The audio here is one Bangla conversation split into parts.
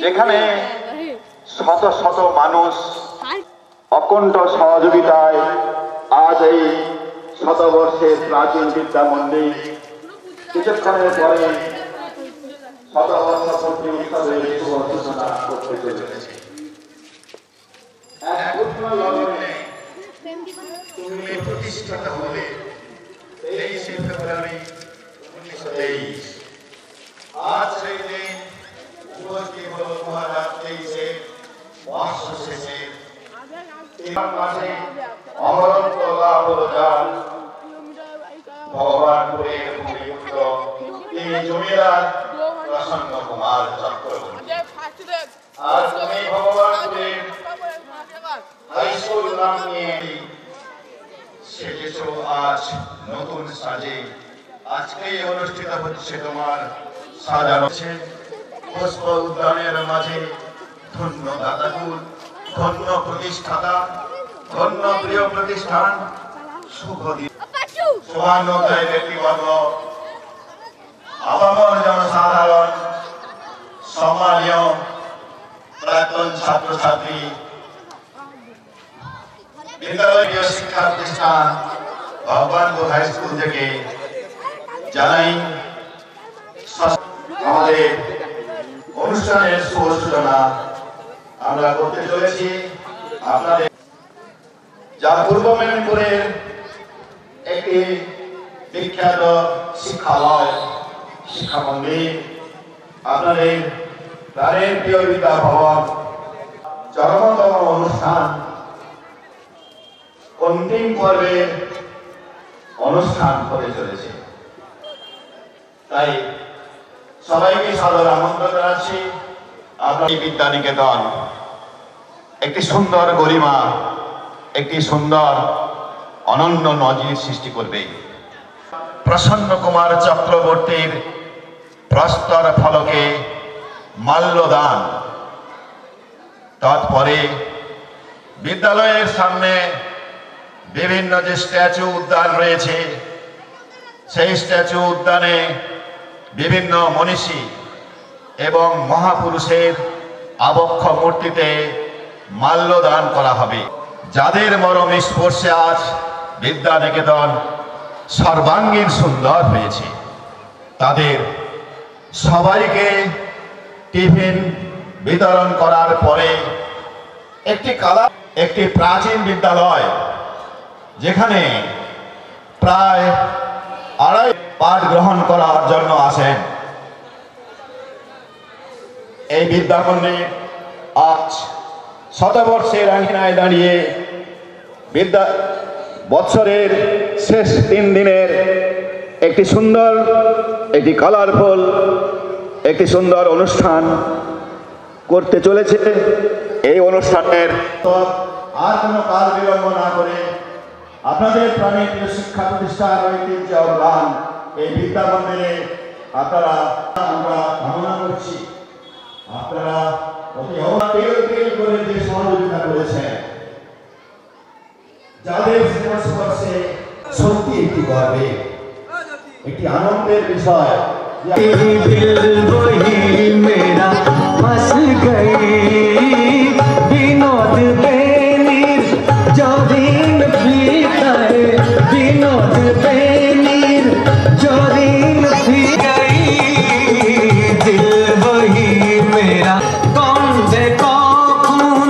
যেখানে শত শত মানুষ অকণ্ঠ সহযোগিতায় আজ এই শতবর্ষের প্রাচীন বিদ্যা মন্দির কিছুক্ষণের পরে শতবর্ষ পূর্তি উৎসবের শুভ সূচনা করতে চলেছে। এক উষ্ণ লগ্নে তুমি প্রতিষ্ঠিত হলে 23শে ফেব্রুয়ারি 1923। আজ সেই দিন উপস্থিত হল 2023-এর বর্ষ শেষে মাসে অমরত্ব লাভ হলো যার ভগবানপুরের ভূমিপুত্র তিনি জমিদার প্রসন্ন কুমার চক্রবর্তী। আর তুমি ভগবানপুরের হাই স্কুল নাম নিয়ে সেজেছ আজ নতুন সাজে। আজকে অনুষ্ঠিত হচ্ছে তোমার সাজানো পুষ্প উদ্যানের মাঝে ধন্য দাতাকুল, ধন্য প্রতিষ্ঠাতা, ধন্য প্রিয় প্রতিষ্ঠান, শুভ দিন। সুবর্ণোদয় ব্যক্তিবর্গ, আপামর জনসাধারণ, সম্মানীয় প্রাক্তন ছাত্রছাত্রী, বিদ্যালয়ীয় শিক্ষা প্রতিষ্ঠান ভগবানপুর হাই স্কুল থেকে জানাই আমাদের অনুষ্ঠানের শুভ সূচনা আমরা করতে চলেছি। আপনাদের যা পূর্ব মেদিনীপুরের একটি বিখ্যাত শিক্ষালয়, শিক্ষা মন্দির, আপনাদের প্রাণের প্রিয় বিদ্যা ভবন চরমতম অনুষ্ঠান অন্তিম পর্বের অনুষ্ঠান হতে চলেছে। তাই সবাইকে সাদর আমন্ত্রণ জানাচ্ছি। আপনার বিদ্যা নিকেতন একটি সুন্দর গরিমা, একটি সুন্দর অনন্য নজির সৃষ্টি করবে। প্রসন্ন কুমার চক্রবর্তীর প্রস্তর ফলকে মাল্যদান, তৎপরে বিদ্যালয়ের সামনে বিভিন্ন যে স্ট্যাচু উদ্যান রয়েছে, সেই স্ট্যাচু উদ্যানে বিভিন্ন মনীষী এবং মহাপুরুষের আবক্ষ মূর্তিতে মাল্যদান করা হবে। যাদের মরম স্পর্শে আজ বিদ্যা নিকেতন সর্বাঙ্গীন সুন্দর হয়েছে, তাদের সবাইকে টিফিন বিতরণ করার পরে একটি প্রাচীন বিদ্যালয়, যেখানে প্রায় 2.5 পাঠ গ্রহণ করার জন্য আসেন। এই বিদ্যামন্দির আজ শতবর্ষের আঙ্গিনায় দাঁড়িয়ে বিদ্যা বৎসরের শেষ 3 দিনের একটি সুন্দর, একটি কালারফুল, একটি সুন্দর অনুষ্ঠান করতে চলেছে। এই অনুষ্ঠানের আর কোনো কাল বিলম্ব না করে আপনাদের প্রাণের শিক্ষা প্রতিষ্ঠান ঐতিহ্য অবদান এই বিদ্যা মন্দিরে আপনারা আমরা কামনা করছি। আপনারা অতি করে যে সহযোগিতা করেছেন, যাদের স্পর্শে সত্যি একটি গর্বে, একটি আনন্দের বিষয়। বিনোদ বেনির জরিন ভিতায়, বিনোদ বেনির জরিন ভিতাই, দিল বহি মেরা কন্দে কখন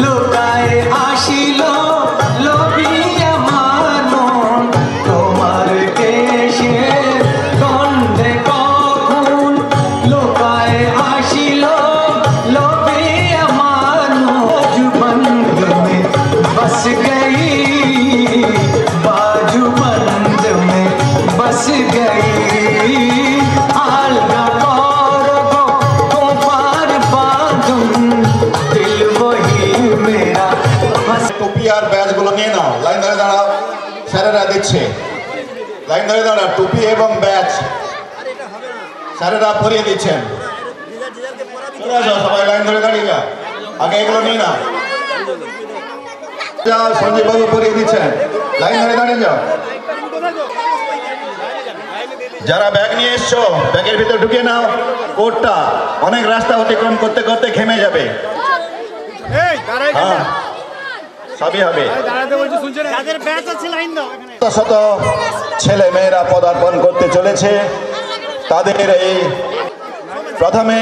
লোকায় আসিল, লোভী আমার মন তোমার কেশে, কন্দে কখন লোকায় আসিল, লোভী আমার বাজুবন্দ মে বস গই, বাজুবন্দ মে বস গই, আলগা করবো তোমার বাঁধন, দিল বহি মেরা। টুপি আর ব্যাজ গুলো নিয়ে নাও, লাইন ধরে দাঁড়াও, স্যারেরা দিচ্ছে, লাইন ধরে দাঁড়াও, টুপি এবং ব্যাজ স্যারেরা পরিয়ে দিচ্ছেন। চলে আসো, সবাই লাইন ধরে দাঁড়িয়ে যা। আগে এগুলো নিয়ে না যাও, সঞ্জীব বাবু পরিয়ে দিচ্ছেন, লাইন ধরে দাঁড়িয়ে যাও। যারা ব্যাগ নিয়ে এসছো ব্যাগের ভিতর ঢুকিয়ে নাও। কোটটা অনেক রাস্তা অতিক্রম করতে করতে ঘেমে যাবে। হ্যাঁ, সবই হবে। শত ছেলে মেয়েরা পদার্পণ করতে চলেছে। তাদের এই প্রথমে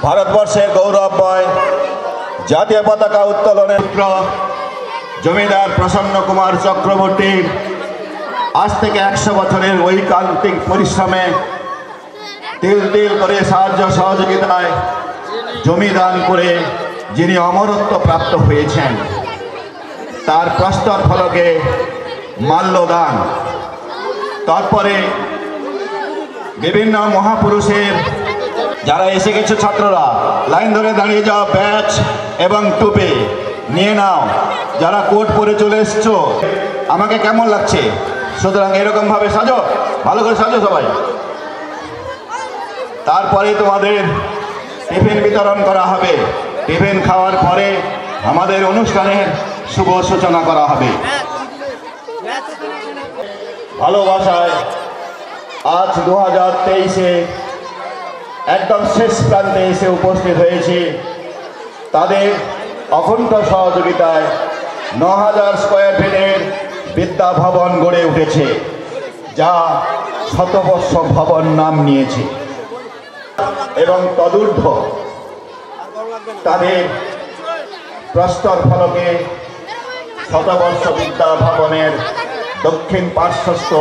ভারতবর্ষের গৌরবময় জাতীয় পতাকা উত্তোলনের পুত্র জমিদার প্রসন্ন কুমার চক্রবর্তীর আজ থেকে 100 বছরের ঐকান্তিক পরিশ্রমে তিল তিল করে সাহায্য সহযোগিতায় জমিদান করে যিনি অমরত্ব প্রাপ্ত হয়েছেন, তার প্রস্তর ফলকে মাল্যদান, তারপরে বিভিন্ন মহাপুরুষের যারা এসে গেছে ছাত্ররা লাইন ধরে দাঁড়িয়ে যাও, ব্যাচ এবং টুপি নিয়ে নাও। যারা কোট পরে চলে এসছো আমাকে কেমন লাগছে, সুতরাং এরকম ভাবে সাজো, ভালো করে সাজো সবাই। তারপরে তোমাদের টিফিন বিতরণ করা হবে। টিফিন খাওয়ার পরে আমাদের অনুষ্ঠানের শুভ সূচনা করা হবে। ভালোবাসায় আজ 2023-এ একদম শেষ প্রান্তে এসে উপস্থিত হয়েছে। তাদের অখণ্ড সহযোগিতায় 9000 স্কোয়ার ফিটের বিদ্যা ভবন গড়ে উঠেছে, যা শতবর্ষ ভবন নাম নিয়েছে এবং তদূর্ধ্ব তাদের প্রস্তর ফলকে শতবর্ষ বিদ্যা ভবনের দক্ষিণ পার্শ্বস্থ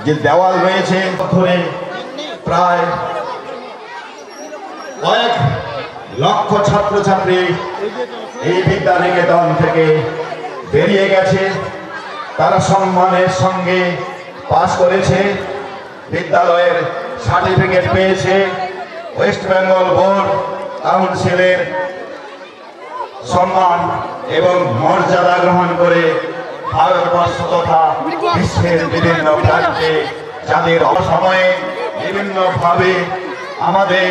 যে দেওয়াল রয়েছে ধরে প্রায় কয়েক লক্ষ ছাত্রছাত্রী এই বিদ্যানিকেতন থেকে বেরিয়ে গেছে। তারা সম্মানের সঙ্গে পাস করেছে, বিদ্যালয়ের সার্টিফিকেট পেয়েছে। ওয়েস্ট বেঙ্গল বোর্ড কাউন্সিলের সম্মান এবং মর্যাদা গ্রহণ করে ভারতবর্ষ তথা বিশ্বের বিভিন্ন প্রান্তে যাদের অসময়ে বিভিন্নভাবে আমাদের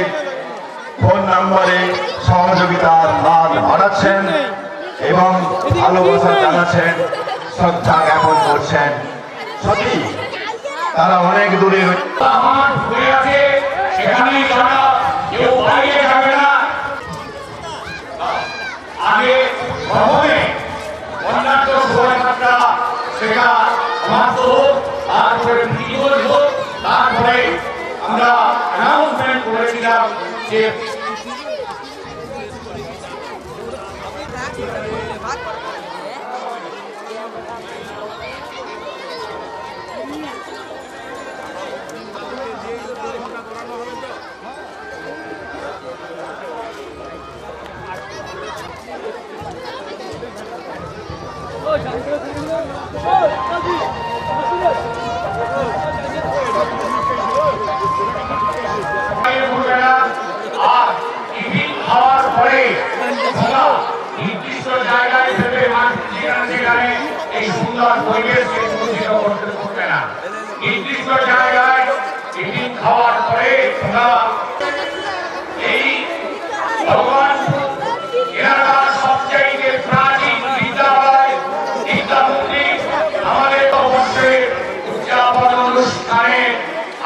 ফোন নম্বরে সহযোগিতার হাত বাড়াচ্ছেন এবং ভালোবাসা জানাচ্ছেন, শ্রদ্ধা জ্ঞাপন করছেন। সত্যি তারা অনেক দূরে আগে ভ্রমণে অন্যান্য শোভাযাত্রা সেটা সমাপ্ত হোক, তারপরে ভিডিও হোক, তারপরে আমরা অ্যানাউন্সমেন্ট করেছিলাম যে আর টিফিন খাওয়ার পরে নির্দিষ্ট জায়গায় ভেবে সেখানে এই সুন্দর পরিবেশকে দূষিত করতে করবে না। নির্দিষ্ট জায়গায় টিফিন খাওয়ার পরে এই ভগবান এলাকার সবচেয়ে প্রাচীন বিদ্যালয় বিদ্যা মন্দির আমাদের অবশ্যই উদযাপন অনুষ্ঠানে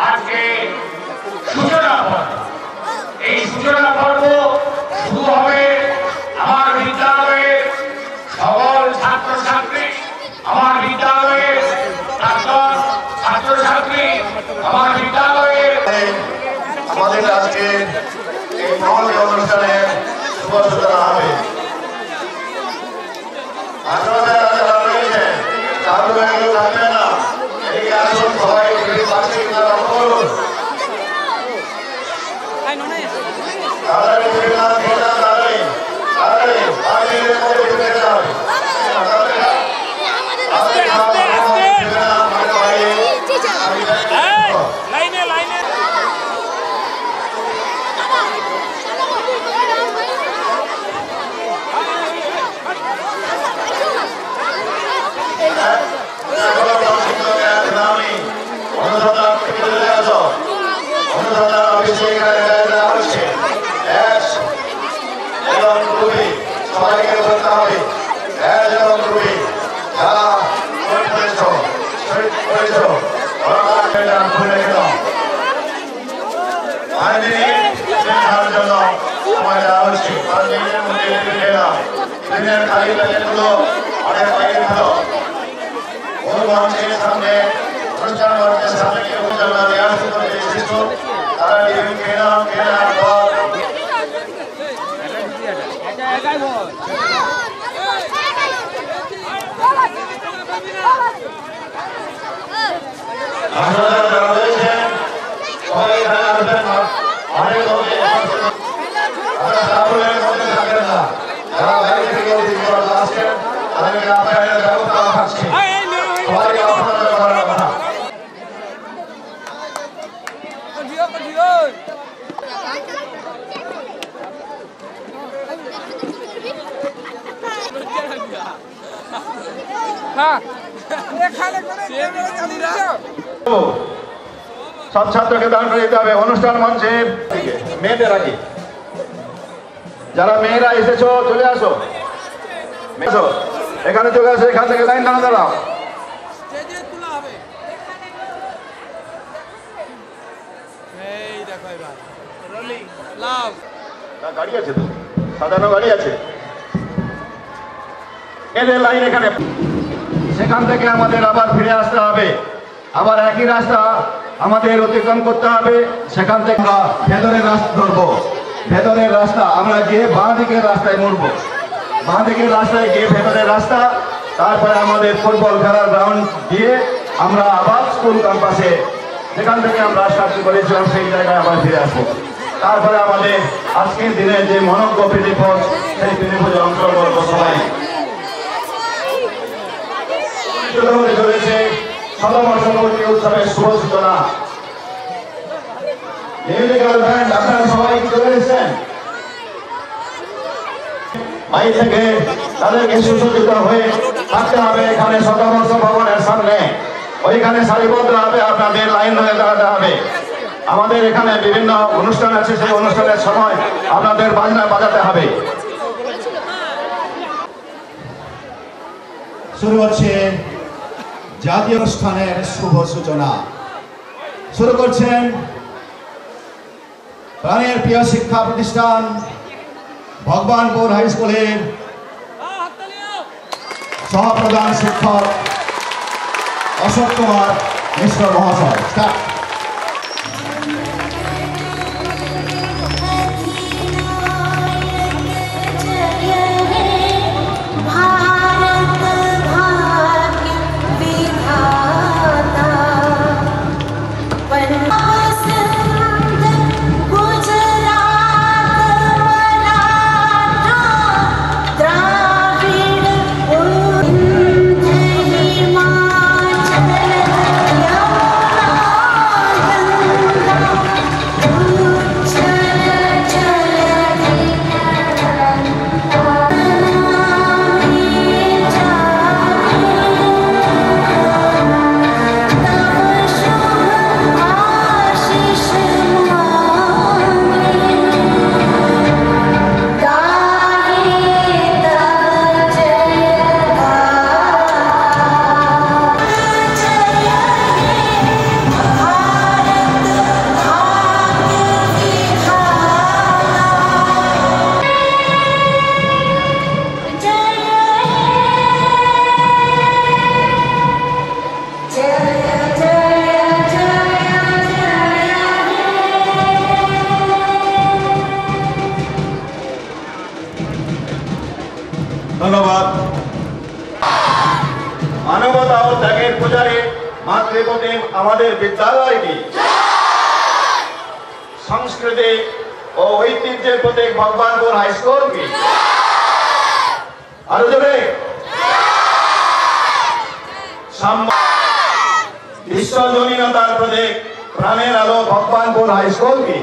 আজকে সূচনা পর্ব। এই সূচনা পর্ব শুরু হবে আমার বিদ্যালয়ের সকল ছাত্রছাত্রী, আমার বিদ্যালয়ের প্রাক্তন ছাত্রছাত্রী, আমার বিদ্যালয়ের আমাদের আজকে এই মহল অনুষ্ঠানের শুভ সূচনা হবে। আপনারা যারা রয়েছেন ছাত্র ব্যাংকগুলো থাকবে না, এদিকে আসুন, সবাই পাশে কিনারা করুন। অনুসন্ধান এখানে দেওয়া হচ্ছে এবং তুমি সবাইকে বলতে হবে এবং তুমি যারা করেছ শহীদ করেছ খুলে গেল জন্য সময় দেওয়া হচ্ছে 5 মিনিটের মধ্যে দিনের খালি প্যাকেটগুলো অনেক বাইরে ভালো মঞ্চের সামনে অনুষ্ঠান মঞ্চের সামনে কেউ রিহার্স করতে এসেছ তারা কেনা আপনারা যারা রয়েছেন সবাই এখানে আসবেন না অনেক আপনারা মধ্যে থাকবেন না যারা বাইরে থেকে আসছেন তাদেরকে আপনাদের ব্যবস্থা থাকছে সবাইকে আপনাদের করার কথা সব ছাত্রকে দান করে দিতে হবে অনুষ্ঠান মঞ্চের মেয়েদের আগে যারা মেয়েরা এসেছো চলে আসো এখানে চলে আসো এখান থেকে লাইন টানা দাঁড়াও গাড়ি আছে তো সাজানো গাড়ি আছে এদের লাইন এখানে সেখান থেকে আমাদের আবার ফিরে আসতে হবে আবার একই রাস্তা আমাদের অতিক্রম করতে হবে সেখান থেকে আমরা ভেতরের রাস্তা ধরবো ভেতরের রাস্তা আমরা গিয়ে বাঁ দিকের রাস্তায় মুড়বো বাঁ দিকের রাস্তায় গিয়ে ভেতরের রাস্তা তারপরে আমাদের ফুটবল খেলার গ্রাউন্ড দিয়ে আমরা আবার স্কুল ক্যাম্পাসে যেখান থেকে আমরা স্টার্ট করেছিলাম সেই জায়গায় আবার ফিরে আসবো তারপরে আমাদের আজকের দিনে যে মনজ্ঞ প্রীতিভোজ সেই প্রীতিভোজে অংশগ্রহণ করবো সবাই চলেছে শতবর্ষপূর্তি উৎসবের শুভ সূচনা আপনারা সবাই চলে এসেছেন বাড়ি থেকে তাদেরকে সুসজ্জিত হয়ে থাকতে হবে এখানে শতবর্ষ ভবনের সামনে ওইখানে সারিবদ্ধ হবে আপনাদের লাইন ধরে দাঁড়াতে হবে আমাদের এখানে বিভিন্ন অনুষ্ঠান আছে সেই অনুষ্ঠানের সময় আপনাদের বাজনা বাজাতে হবে শুরু হচ্ছে জাতীয় অনুষ্ঠানের শুভ সূচনা শুরু করছেন প্রাণের প্রিয় শিক্ষা প্রতিষ্ঠান ভগবানপুর হাই স্কুলের সহপ্রধান শিক্ষক অশোক কুমার মিশ্র মহাশয় ধন্যবাদ মানবতা ও ত্যাগের পূজারে মাতৃপ্রতিম আমাদের বিদ্যালয়টি সংস্কৃতি ও ঐতিহ্যের প্রতীক ভগবানপুর হাই স্কুল কি আরো জোরে বিশ্বজনীনতার প্রতীক প্রাণের আলো ভগবানপুর হাই স্কুল কি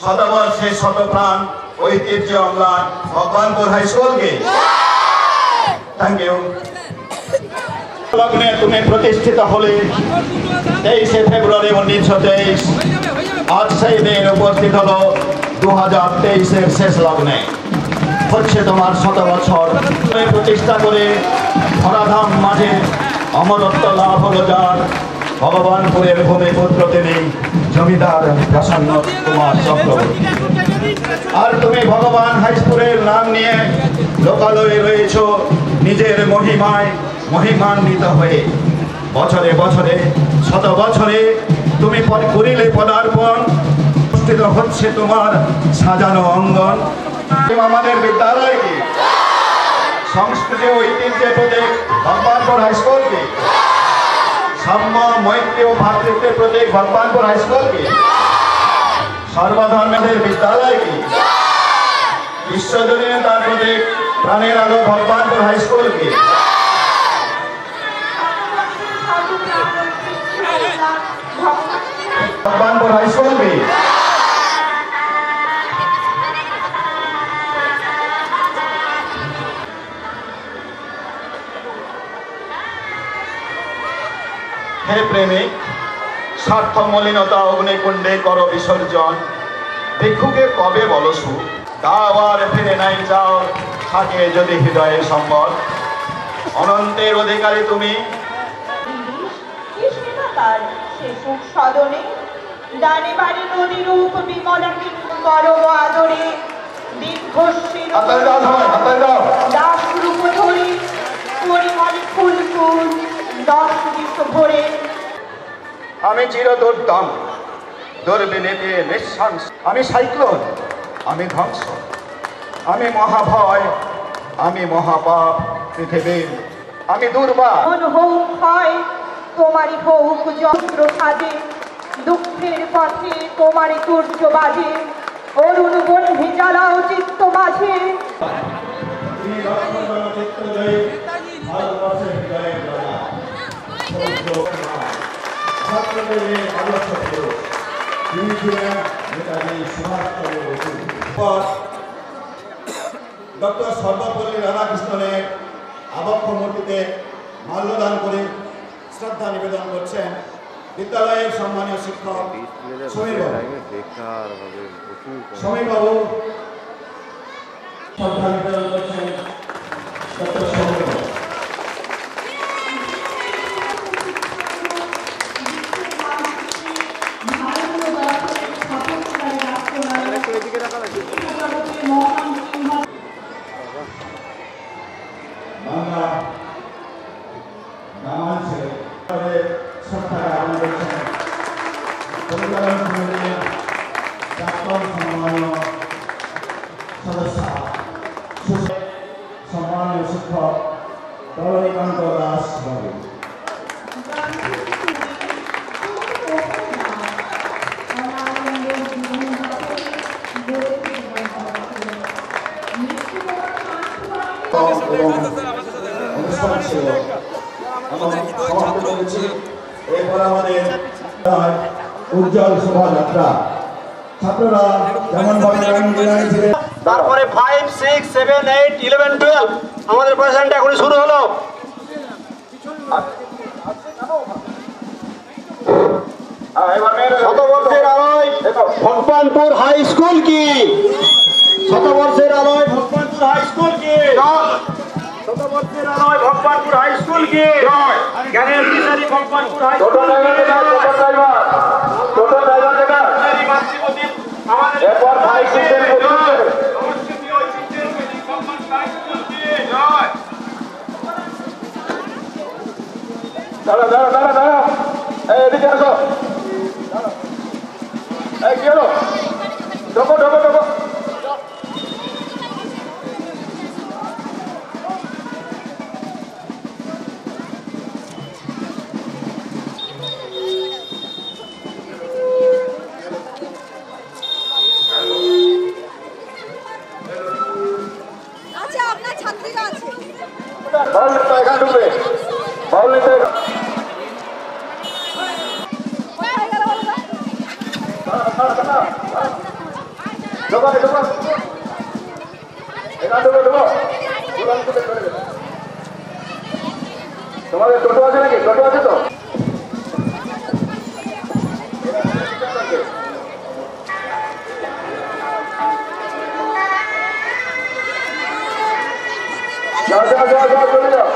শতবর্ষে শত প্রাণ ঐতিহ্য অম্লান ভগবানপুর হাই স্কুল কি থ্যাংক ইউ লগ্নে তুমি প্রতিষ্ঠিত হলে 23শে ফেব্রুয়ারি 1923। আজ সেই দিন উপস্থিত হলো 2023-এর শেষ লগ্নে। হচ্ছে তোমার 100 বছর প্রতিষ্ঠা করে ধরাধাম মাঝে অমরত্ব লাভ হলো যার। ভগবানপুরের ভূমিপুত্র তিনি জমিদার প্রসন্ন কুমার চক্রবর্তী। আর তুমি ভগবান হাই স্কুলের নাম নিয়ে লোকালয়ে রয়েছ নিজের মহিমায় মহিমান্বিত হয়ে। বছরে বছরে 100 বছরে তুমি করিলে পদার্পণ। উপস্থিত হচ্ছে তোমার সাজানো অঙ্গন। আমাদের বিদ্যালয় কি সংস্কৃতি ঐতিহ্যের প্রতীক ভগবানপুর হাই স্কুল কি সাম্য মৈত্রী ও ভাতৃত্বের প্রতীক ভগবানপুর হাই স্কুল কি সর্বধর্মের বিদ্যালয় কি বিশ্বজনীন তার প্রতীক প্রাণের আলো ভগবানপুর হাই স্কুল কি ভগবানপুর হাই স্কুল কি হে প্রেমিক, স্বার্থ মলিনতা অগ্নিকুণ্ডে করো বিসর্জন। ভিক্ষুকে কবে বলো সুখ, দাও আর ফিরে নাই যাও, থাকে যদি হৃদয়ে সম্বল। অনন্তের অধিকারী তুমি। তার সে সুখ সাধনে ডানে বাড়ি নদীর রূপ বিমলাকে পরম আদরে দীর্ঘশির দাস রূপ ধরে পরিমলে ফুল ফুল 10 দিক ভরে। আমি চিরদুর্দম দুর্বিনীতি নিঃশংস, আমি সাইক্লোন, আমি ধ্বংস, আমি মহাভয়, আমি মহাপাপ পৃথিবীর, আমি দুর্বার। মন হোক হয় তোমারই হোক যন্ত্র সাজে, দুঃখের পথে তোমারই তুর্য বাজে, অরুণ বন্ধে জ্বালাও চিত্ত মাঝে। ডক্টর সর্বপল্লী রাধাকৃষ্ণনের আবক্ষ মূর্তিতে মাল্যদান করে শ্রদ্ধা নিবেদন করছেন বিদ্যালয়ের সম্মানীয় শিক্ষক সমীর বাবু। শ্রদ্ধা নিবেদন করছেন ডক্টর সমীর বাবু। বাংলা গ্রামাঞ্চলে শ্রদ্ধায় আহ্বান করছেন পরিচালন সমিতির প্রাক্তন সম্মানীয় সদস্য সম্মানীয় শিক্ষক তরণীকান্ত দাস বাবু। অনুষ্ঠান ছিল এরপর আমাদের উজ্জ্বল শোভাযাত্রা ছাত্ররা যেমন ভাবে জানিয়েছিলেন। তারপরে 5, 6, 7, 8, 11, 12 আমাদের প্রেজেন্ট এখনই শুরু হলো। শতবর্ষের আলোয় ভগবানপুর হাই স্কুল কি, শতবর্ষের আলোয় ভগবানপুর হাই স্কুল কি, শতবর্ষের আলোয় ভগবানপুর হাই স্কুল কি, জ্ঞানের দিশারি ভগবানপুর হাই স্কুল এদিকে আসো। কি হলো? ঢোকো ঢোকো ঢোকো। আচ্ছা আপনার ছাত্রীরা আছে বাউল নেতা এখানে ঢুকবে, বাউল নেতা ঢোকাবে ঢোকা এখানে ঢুকো ঢুকো তোমাদের টোটো আছে নাকি? টোটো আছে তো? যাও যাও যাও যাও চলে যাও।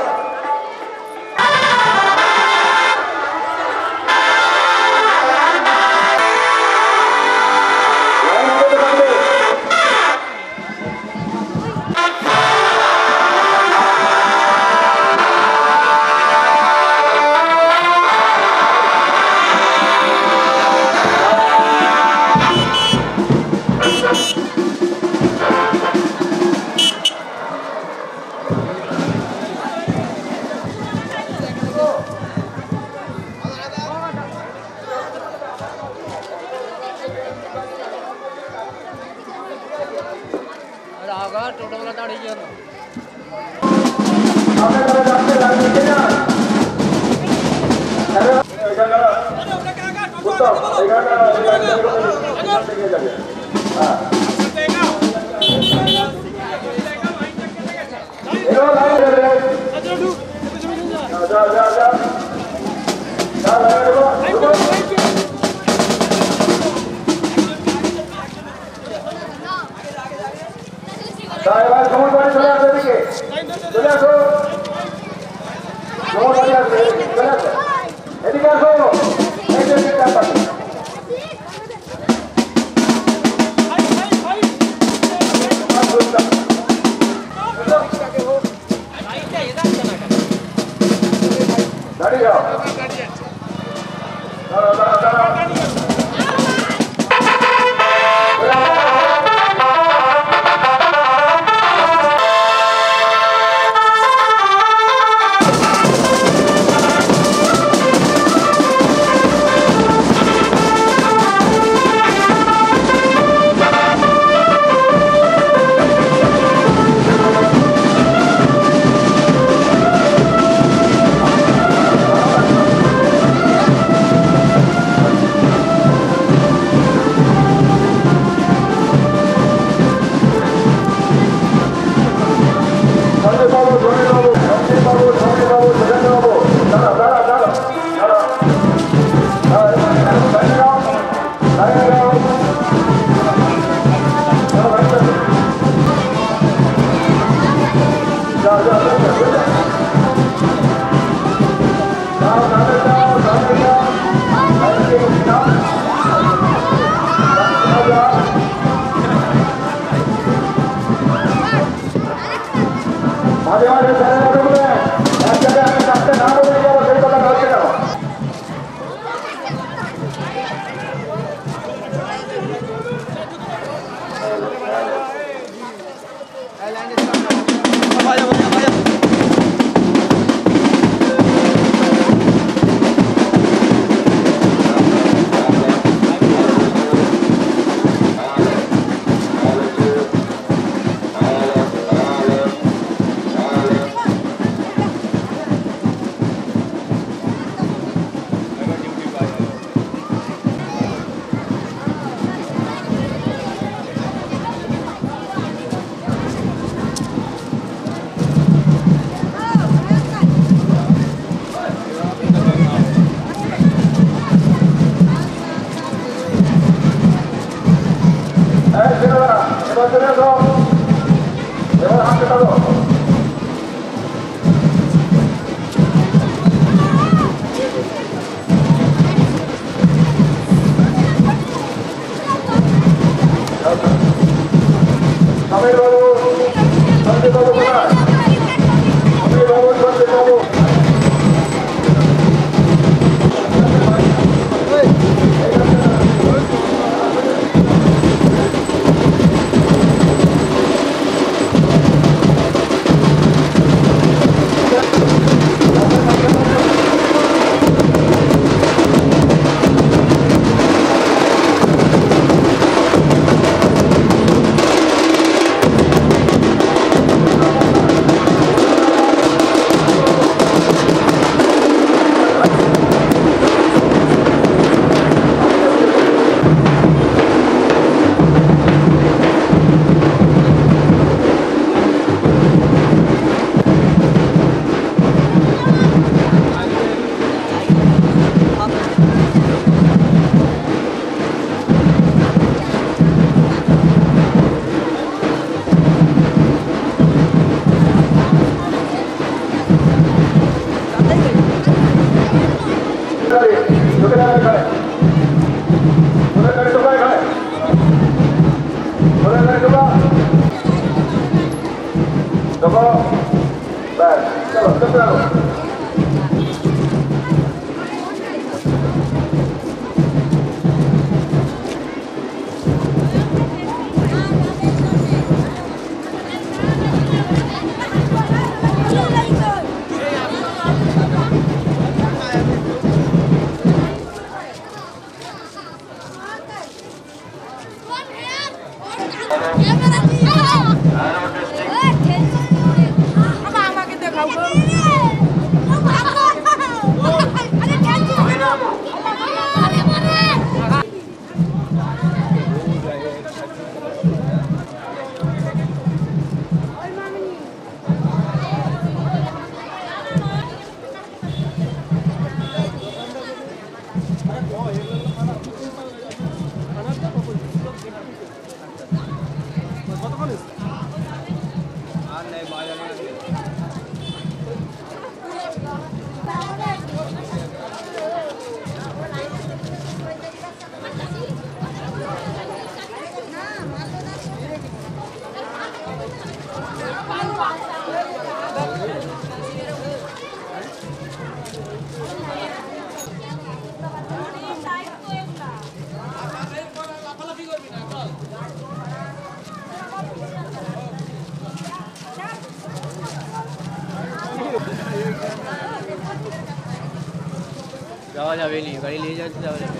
যাওয়া যাবে নি গাড়ি নিয়ে যাচ্ছে যাওয়া যাবে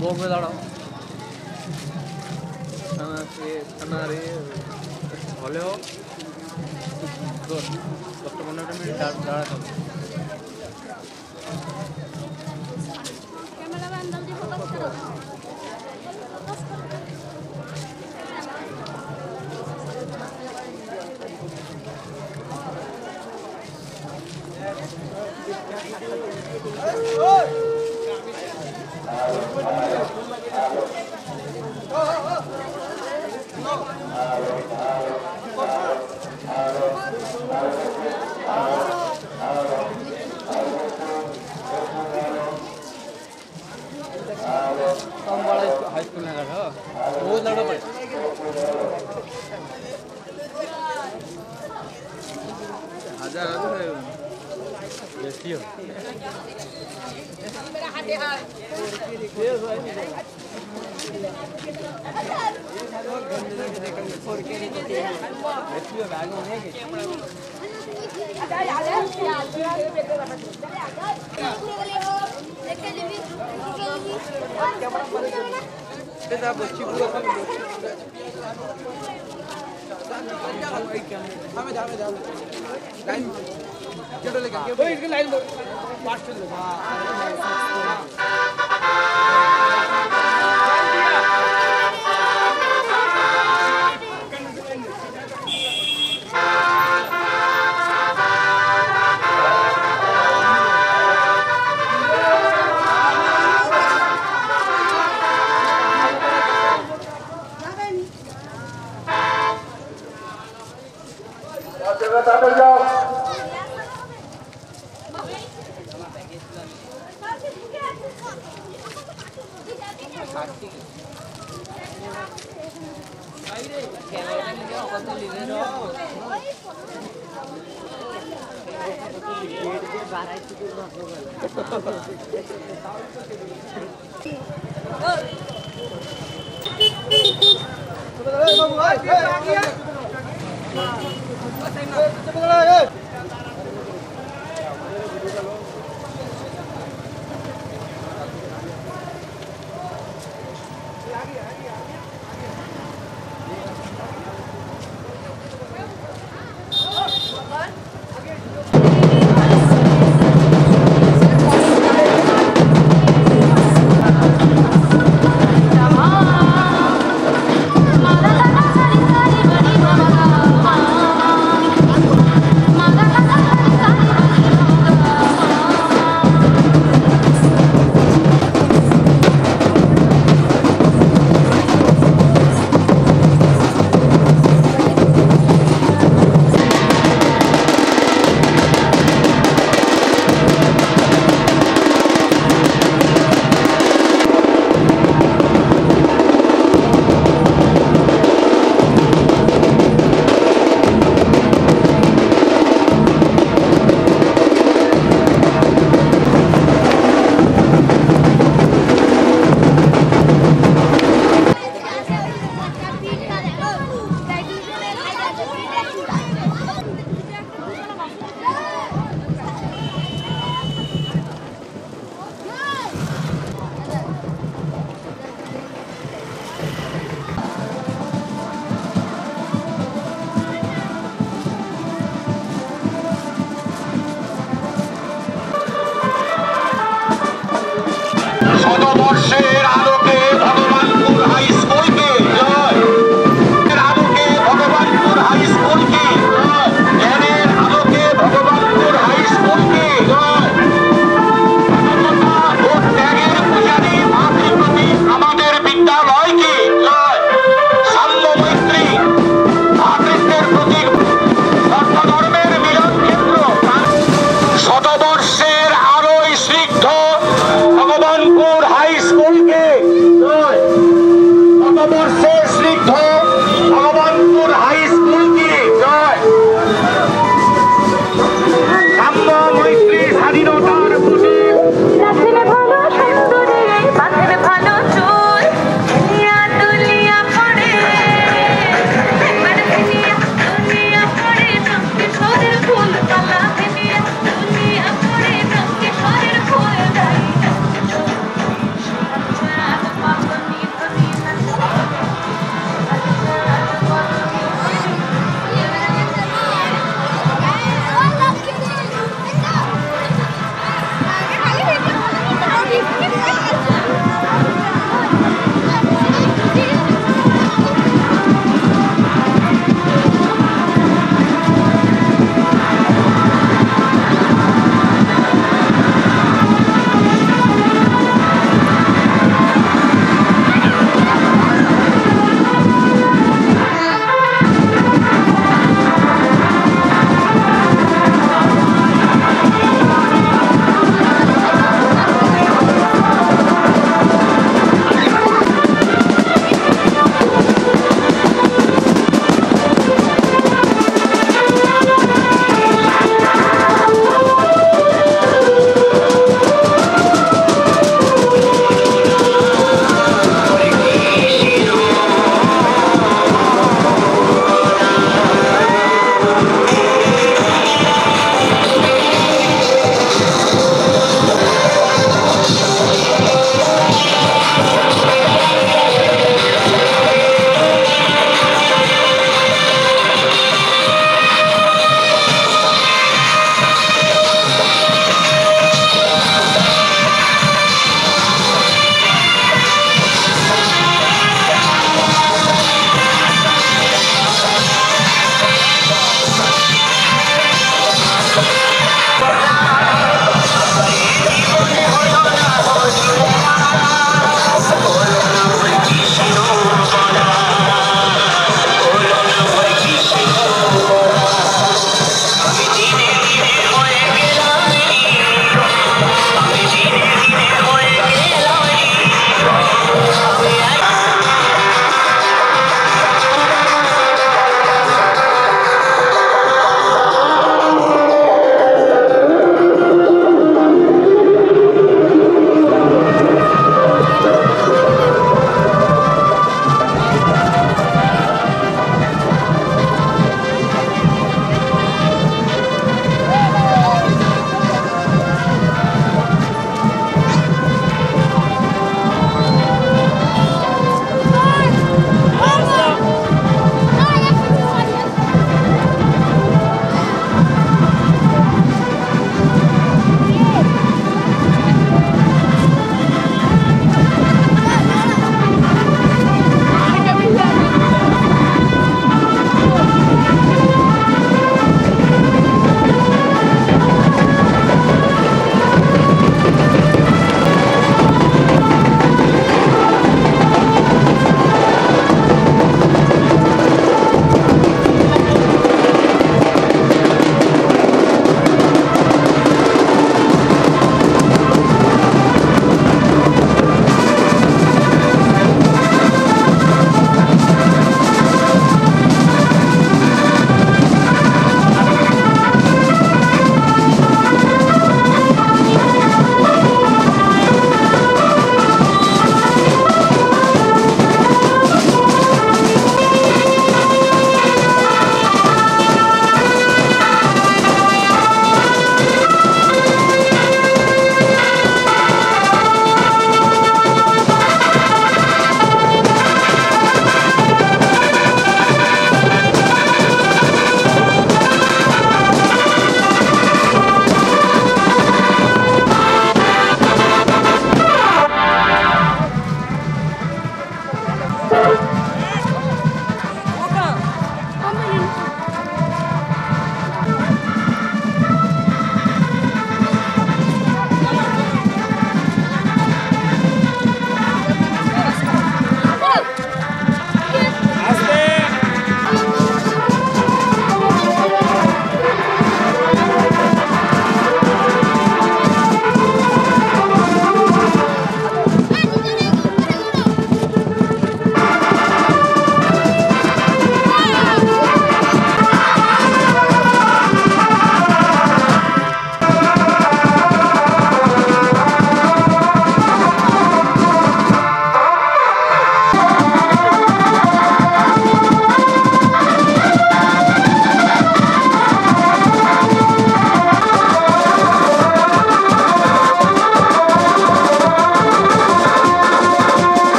বকবে দাঁড়াও থানারে হলেও 10-15 মিনিট দাঁড়াতে হবে ক্যামেরাম্যান জলদি ফোকাস করো कम बड़ा हाई स्कूल में लगा बहुत लड़ा पड़े हजार बेसी हो माला হাই স্কুল কি শতবর্ষের স্নিগ্ধ ভগবানপুর হাই স্কুল কি সাম্য মৈত্রী স্বাধীনতার প্রতীক রাখলে ভালো সুন্দরী বাঁধলে ভালো চুল দুনিয়া দুনিয়া পড়ে একবার দুনিয়া পড়ে রঙে শরীর ফুল পালা দুনিয়া পড়ে রঙে শরীর ফুল দাই চাঁদ পাবনি দুনিয়া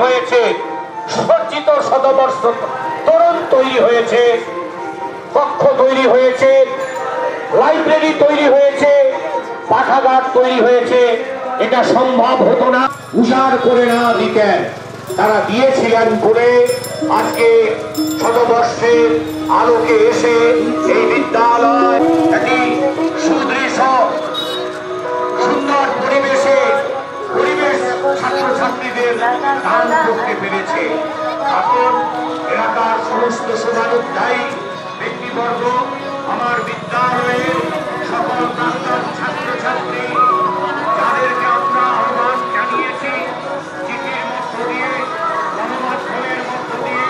হয়েছে, সজ্জিত শতবর্ষ তরুণ তৈরি হয়েছে, কক্ষ তৈরি হয়েছে, লাইব্রেরি তৈরি হয়েছে, পাঠাগার তৈরি হয়েছে। এটা সম্ভব হতো না, উজাড় করে না দিতেন। তারা দিয়েছিলেন বলে আজকে শতবর্ষের আলোকে এসে এই বিদ্যালয় একটি সুদৃশ্য সুন্দর পরিবেশ ছাত্রছাত্রীদের দান করতে পেরেছে। এখন এলাকার সমস্ত শুভানুধ্যায়ী ব্যক্তিবর্গ, আমার বিদ্যালয়ের সকল প্রাক্তন ছাত্রছাত্রী, যাদেরকে আমরা আহ্বান জানিয়েছি চিঠির মধ্য দিয়ে, গণমাধ্যমের মধ্য দিয়ে,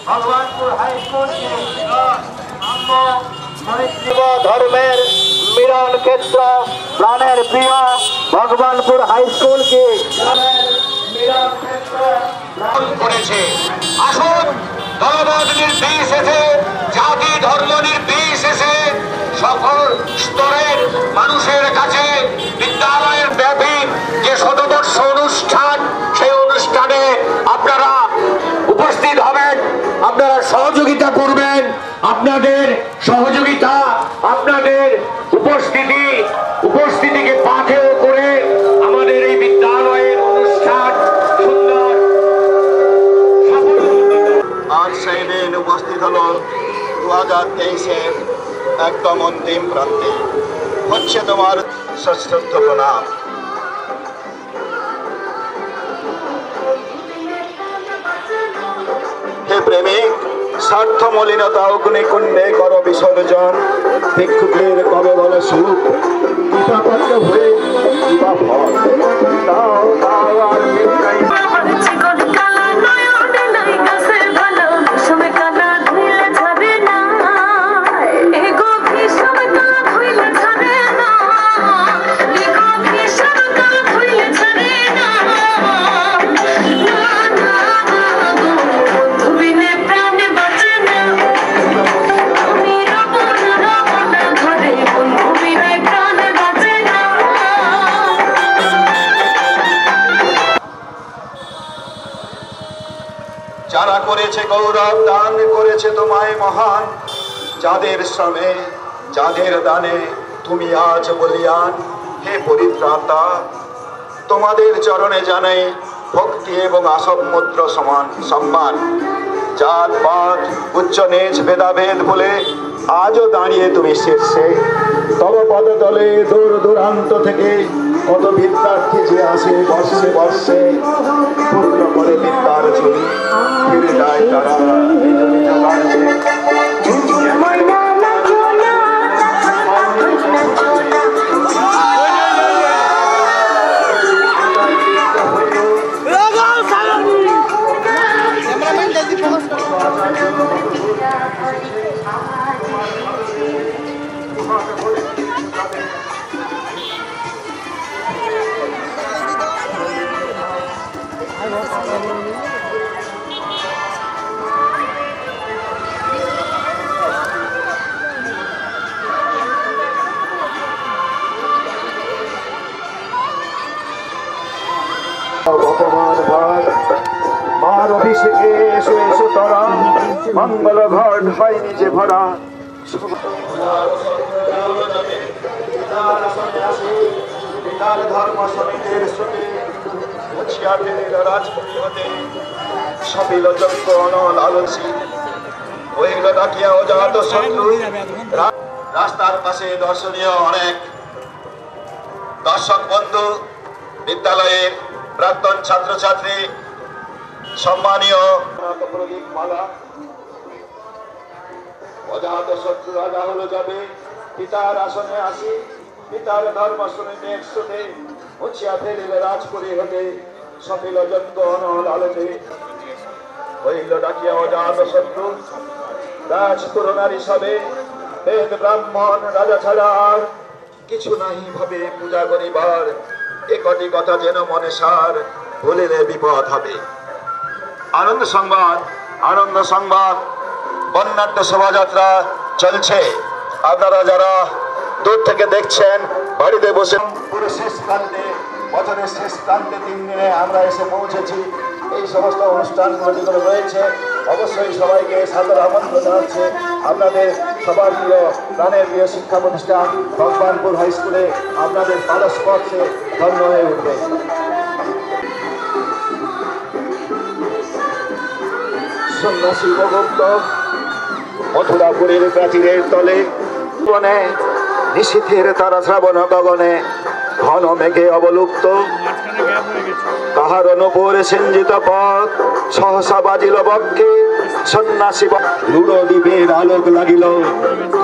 ভগবানপুর হাই স্কুল ধর্মের মিলন ক্ষেত্র, প্রাণের প্রিয় ভগবানপুর হাই স্কুল কি করেছে। আসুন দলমত নির্বিশেষে, জাতি ধর্ম নির্বিশেষে সকল স্তরের মানুষের কাছে বিদ্যালয়ের ব্যাপী যে শতবর্ষ অনুষ্ঠান, সেই অনুষ্ঠানে আপনারা উপস্থিত হবেন, আপনারা সহযোগিতা করবেন। আপনাদের সহযোগিতা, আপনাদের উপস্থিতিকে পাথেয় করে আমাদের এই বিদ্যালয়ে একদম অন্তিম প্রান্তে হচ্ছে তোমার সশ্রদ্ধ প্রণাম। হে প্রেমিক, স্বার্থ মলিনতা অগ্নিকুণ্ডে কর বিসর্জন। ভিক্ষুকের কবে বলে সুখ, কৃপা পাত্র হয়ে কৃপা ফল। তাও তাও আর কেউ নাই। যারা করেছে গৌরব দান করেছে তোমায় মহান, যাদের শ্রমে যাদের দানে তুমি আজ বলিয়ান। হে পরিত্রাতা, তোমাদের চরণে জানাই ভক্তি এবং আসম্মুদ্র সমান সম্মান। জাত পাত উচ্চ নিচ ভেদাভেদ বলে আজও দাঁড়িয়ে তুমি শীর্ষে। তব পদতলে দূর দূরান্ত থেকে কত বিদ্যার্থী যে আসে বর্ষে বর্ষে, পূর্ণ করে বিদ্যার ঝুলি ফিরে যায় তারা নিজ নিজ রাজ্যে। অপমান ভার মার অভিষেকে এসো এসো তরা, মঙ্গল ঘট হয় নিজে ভরা। ধর্ম সমিতির শ্রুতি মুছিয়া ফেলিল রাজপুরী হতে, সপিল যজ্ঞ অনল আলসী হইল ডাকিয়া অজাত শত্রু। রাস্তার পাশে দর্শনীয় অনেক দর্শক বন্ধু, বিদ্যালয়ের প্রাক্তন ছাত্রছাত্রী, সম্মানীয় প্রদীপ মালা। অজাত শত্রু রাজা হলো যাবে, পিতার আসনে আসি, পিতার ধর্ম শুনিতে একসাথে মুছিয়া ফেলিল রাজপুরী হতে, সপিল যজ্ঞ অনল আলোতে হইল ডাকিয়া অজাত শত্রু। রাজপুর নারী সবে বেদ ব্রাহ্মণ রাজা ছাড়া আর কিছু নাহি ভাবে পূজা করিবার। একটি কথা যেন মনে সার, ভুলিলে বিপদ হবে। আনন্দ সংবাদ, আনন্দ সংবাদ। বর্ণাঢ্য শোভাযাত্রা চলছে। আপনারা যারা দূর থেকে দেখছেন, বাড়িতে বসে পুরো শেষ প্রান্তে, বছরের শেষ প্রান্তে 3 দিনে আমরা এসে পৌঁছেছি। এই সমস্ত অনুষ্ঠানগুলো যেগুলো রয়েছে, অবশ্যই সবাইকে সাদর আমন্ত্রণ জানাচ্ছে। আপনাদের সবার প্রিয় প্রাণের প্রিয় শিক্ষা প্রতিষ্ঠান ভগবানপুর হাই স্কুলে আপনাদের পারস্পর্শে ধন্য হয়ে উঠবে। সন্ন্যাসী উপভুক্ত মথুরাপুরের প্রাচীরের তলে বনে, নিশীথের তারা শ্রাবণ গগনে ঘন মেঘে অবলুপ্ত। তাহার অনুপরে সিঞ্জিত পথ সহসা বাজিল বক্ষে, সন্ন্যাসী লুড়ো দ্বীপের আলোক লাগিল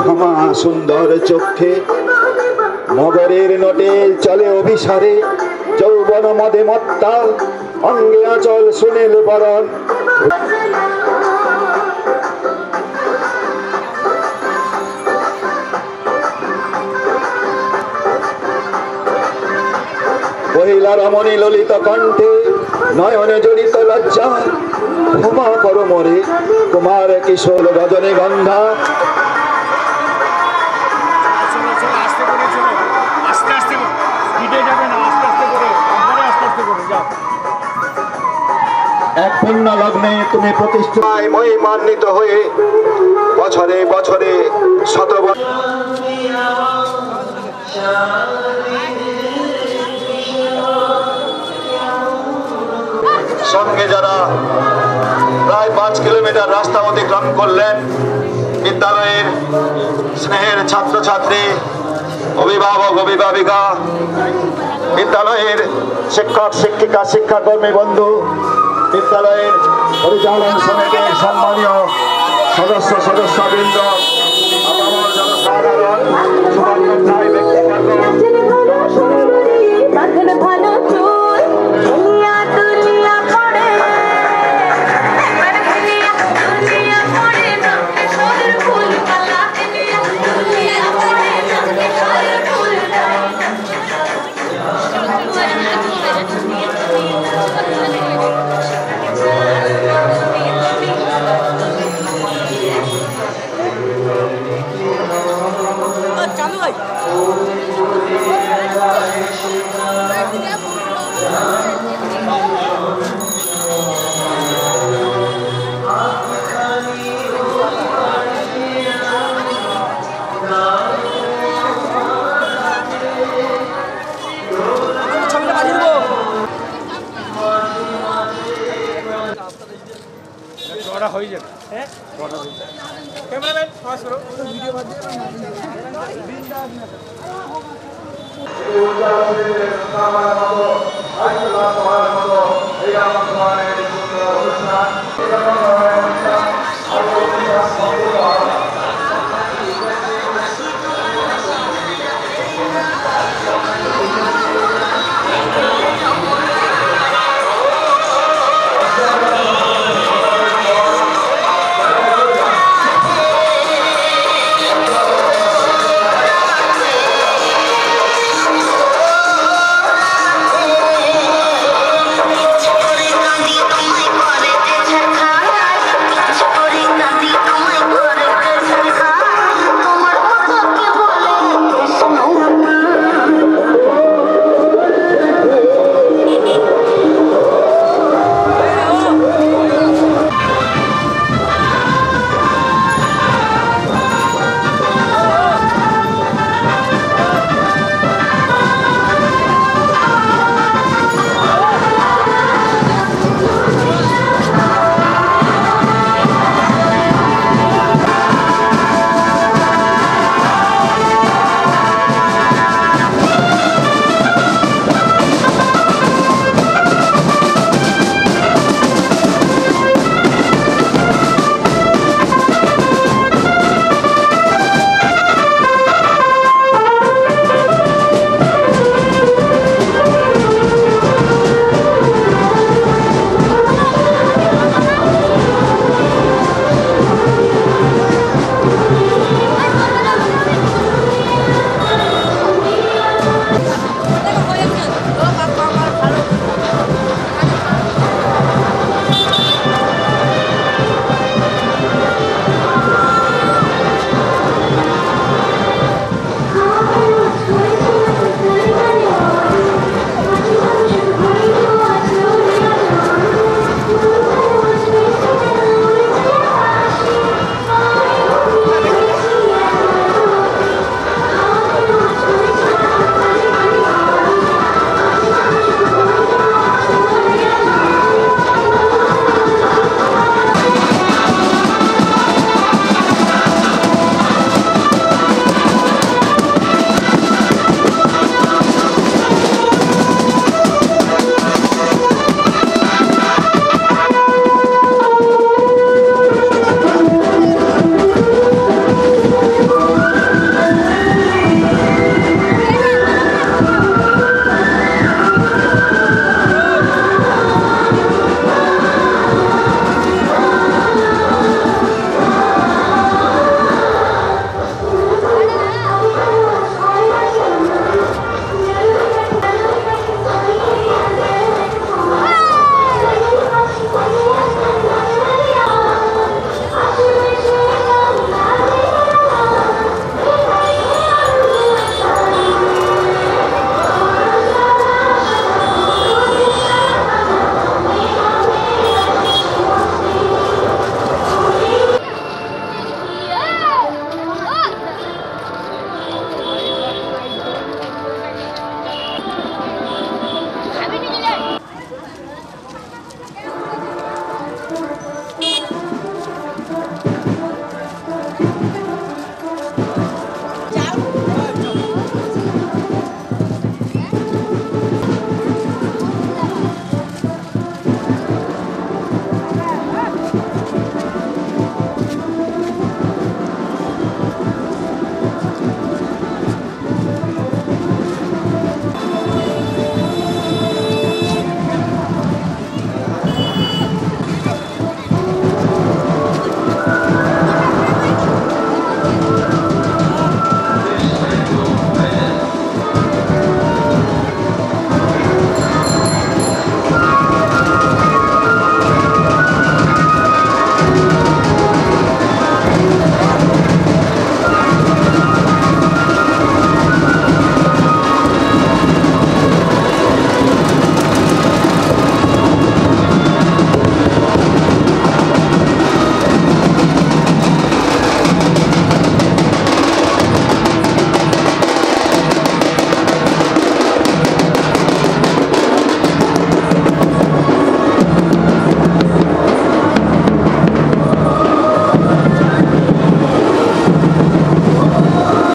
ক্ষমা সুন্দর চক্ষে। নগরের নোটে চলে অভিসারে যৌবন মদে মত্তা, অঙ্গে আচল সুনীল বরণ। মহিলা রমণী ললিত কণ্ঠে নয়নে জড়িত লজ্জা, ক্ষমা করো মোরে কুমার কিশোর রজনী গন্ধা। এক পুণ্য লগ্নে তুমি প্রতিষ্ঠায় মহিমান্বিত হয়ে বছরে বছরে শত সঙ্গে যারা প্রায় 5 কিলোমিটার রাস্তা অতিক্রম করলেন, বিদ্যালয়ের স্নেহের ছাত্রছাত্রী, অভিভাবক অভিভাবিকা, বিদ্যালয়ের শিক্ষক শিক্ষিকা শিক্ষাকর্মী বন্ধু, বিদ্যালয়ের পরিচালন সমিতির সম্মানীয় সদস্যবৃন্দ, আপামর জনসাধারণ, শুভাকাঙ্ক্ষী ব্যক্তিবর্গ, ভালো চুল দুনিয়া দুনিয়া পড়ে একবার দুনিয়া দুনিয়া পড়ে নামে শহর ফুল কালা দুনিয়া পড়ে নামে শহর ফুল চালু ভাই ছবিটা বাজিয়ে দেবো হয়ে যাবে হ্যাঁ ক্যামেরাম্যান পাস করো ভিডিও বাজিয়ে